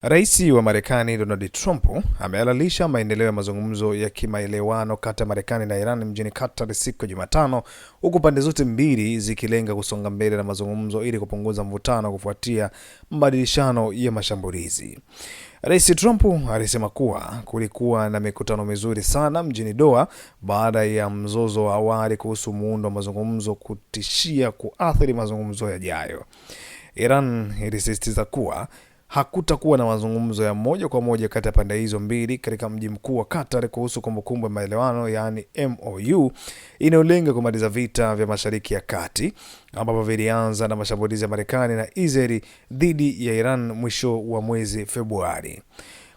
Rais wa Marekani Donald Trump amehalalisha maendeleo ya mazungumzo ya kimaelewano kati ya Marekani na Iran mjini Qatar siku ya Jumatano, huku pande zote mbili zikilenga kusonga mbele na mazungumzo ili kupunguza mvutano kufuatia mabadilishano ya mashambulizi. Rais Trump alisema kuwa kulikuwa na mikutano mizuri sana mjini Doha baada ya mzozo wa awali kuhusu muundo wa mazungumzo kutishia kuathiri mazungumzo yajayo. Iran ilisisitiza kuwa hakutakuwa na mazungumzo ya moja kwa moja kati ya pande hizo mbili katika mji mkuu wa Qatar kuhusu kumbukumbu ya maelewano, yaani MOU, inayolenga kumaliza vita vya Mashariki ya Kati ambapo vilianza na mashambulizi ya Marekani na Israeli dhidi ya Iran mwisho wa mwezi Februari.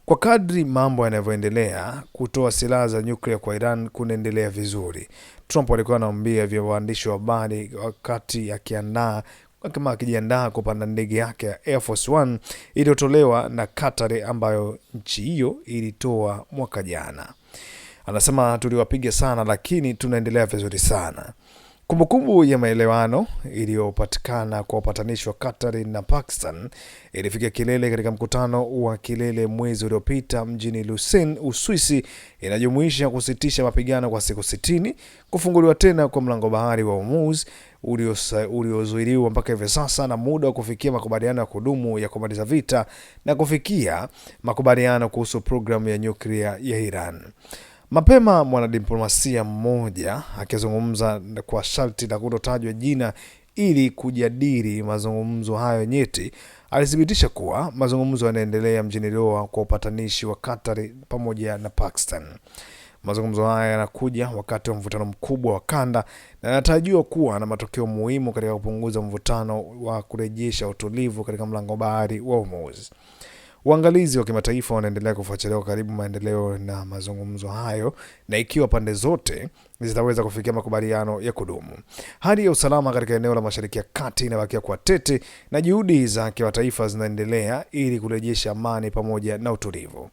Kwa kadri mambo yanavyoendelea, kutoa silaha za nyuklia kwa Iran kunaendelea vizuri. Trump alikuwa anaambia vya waandishi wa habari wakati akijiandaa kupanda ndege yake ya Air Force One iliyotolewa na Qatar ambayo nchi hiyo ilitoa mwaka jana. Anasema, tuliwapiga sana lakini tunaendelea vizuri sana. Kumbukumbu ya maelewano iliyopatikana kwa upatanishi wa Qatar na Pakistan ilifikia kilele katika mkutano wa kilele mwezi uliopita mjini Lausanne, Uswisi. Inajumuisha kusitisha mapigano kwa siku 60, kufunguliwa tena kwa mlango bahari wa Hormuz uliozuiliwa mpaka hivi sasa, na muda wa kufikia makubaliano ya kudumu ya kumaliza vita na kufikia makubaliano kuhusu programu ya nyuklia ya Iran. Mapema mwanadiplomasia mmoja akizungumza kwa sharti la kutotajwa jina ili kujadili mazungumzo hayo nyeti, alithibitisha kuwa mazungumzo yanaendelea mjini Doha kwa upatanishi wa Qatar pamoja na Pakistan. Mazungumzo haya yanakuja wakati wa mvutano mkubwa wa kanda na yanatarajiwa kuwa na matokeo muhimu katika kupunguza mvutano wa kurejesha utulivu katika mlango bahari wa Hormuz. Waangalizi wa kimataifa wanaendelea kufuatilia kwa karibu maendeleo na mazungumzo hayo na ikiwa pande zote zitaweza kufikia makubaliano ya kudumu. Hali ya usalama katika eneo la Mashariki ya Kati inabakia kuwa tete na juhudi za kimataifa zinaendelea ili kurejesha amani pamoja na utulivu.